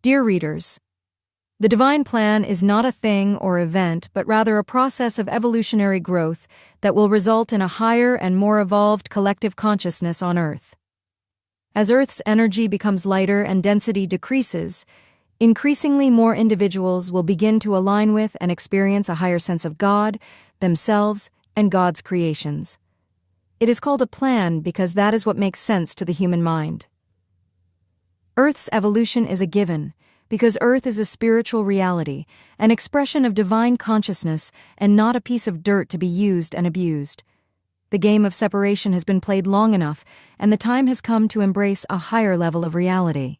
Dear readers, the divine plan is not a thing or event, but rather a process of evolutionary growth that will result in a higher and more evolved collective consciousness on Earth. As Earth's energy becomes lighter and density decreases, increasingly more individuals will begin to align with and experience a higher sense of God, themselves, and God's creations. It is called a plan because that is what makes sense to the human mind. Earth's evolution is a given, because Earth is a spiritual reality, an expression of divine consciousness, and not a piece of dirt to be used and abused. The game of separation has been played long enough, and the time has come to embrace a higher level of reality.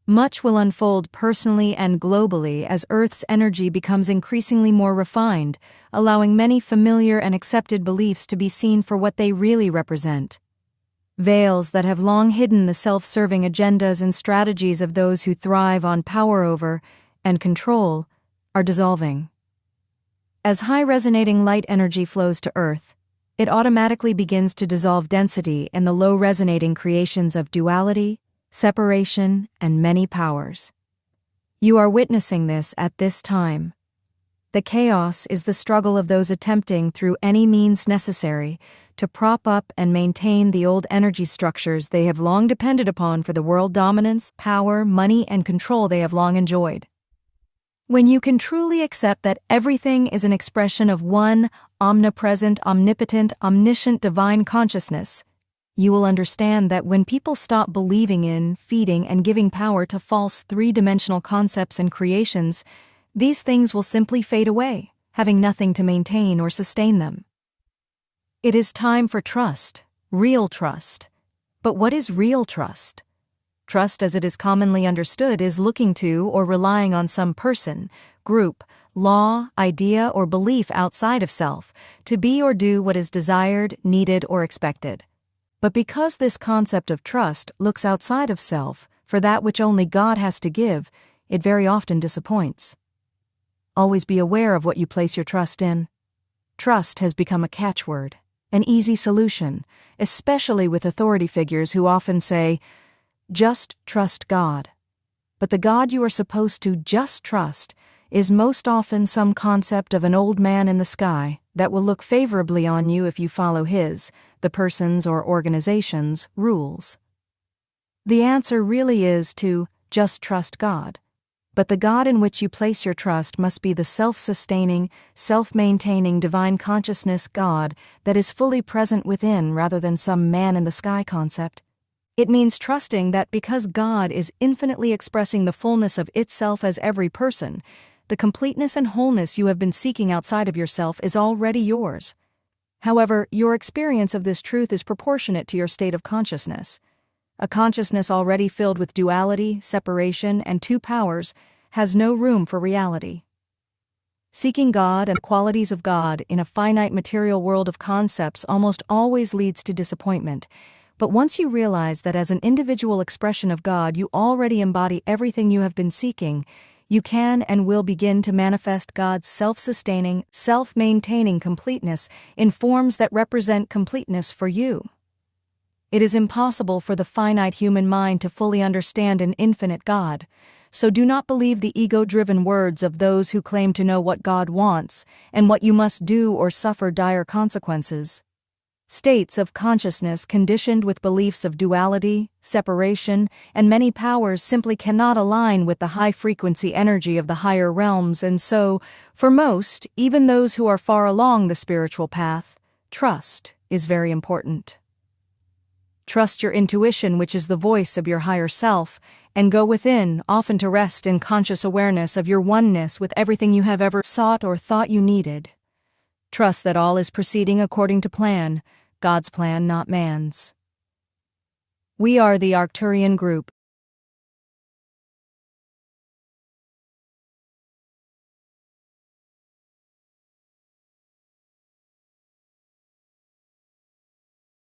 Much will unfold personally and globally as Earth's energy becomes increasingly more refined, allowing many familiar and accepted beliefs to be seen for what they really represent. Veils that have long hidden the self-serving agendas and strategies of those who thrive on power over and control are dissolving. As high-resonating light energy flows to Earth, it automatically begins to dissolve density in the low-resonating creations of duality, separation, and many powers. You are witnessing this at this time. The chaos is the struggle of those attempting through any means necessary to prop up and maintain the old energy structures they have long depended upon for the world dominance, power, money, and control they have long enjoyed. When you can truly accept that everything is an expression of one omnipresent, omnipotent, omniscient divine consciousness, you will understand that when people stop believing in, feeding, and giving power to false three-dimensional concepts and creations, these things will simply fade away, having nothing to maintain or sustain them. It is time for trust, real trust. But what is real trust? Trust, as it is commonly understood, is looking to or relying on some person, group, law, idea, or belief outside of self to be or do what is desired, needed, or expected. But because this concept of trust looks outside of self for that which only God has to give, it very often disappoints. Always be aware of what you place your trust in. Trust has become a catchword, an easy solution, especially with authority figures who often say, "Just trust God." But the God you are supposed to just trust is most often some concept of an old man in the sky that will look favorably on you if you follow his, the person's or organization's, rules. The answer really is to just trust God. But the God in which you place your trust must be the self-sustaining, self-maintaining divine consciousness God that is fully present within rather than some man-in-the-sky concept. It means trusting that because God is infinitely expressing the fullness of itself as every person, the completeness and wholeness you have been seeking outside of yourself is already yours. However, your experience of this truth is proportionate to your state of consciousness. A consciousness already filled with duality, separation, and two powers has no room for reality. Seeking God and the qualities of God in a finite material world of concepts almost always leads to disappointment. But once you realize that as an individual expression of God you already embody everything you have been seeking, you can and will begin to manifest God's self-sustaining, self-maintaining completeness in forms that represent completeness for you. It is impossible for the finite human mind to fully understand an infinite God, so do not believe the ego-driven words of those who claim to know what God wants and what you must do or suffer dire consequences. States of consciousness conditioned with beliefs of duality, separation, and many powers simply cannot align with the high-frequency energy of the higher realms, and so, for most, even those who are far along the spiritual path, trust is very important. Trust your intuition, which is the voice of your higher self, and go within, often to rest in conscious awareness of your oneness with everything you have ever sought or thought you needed. Trust that all is proceeding according to plan, God's plan, not man's. We are the Arcturian Group,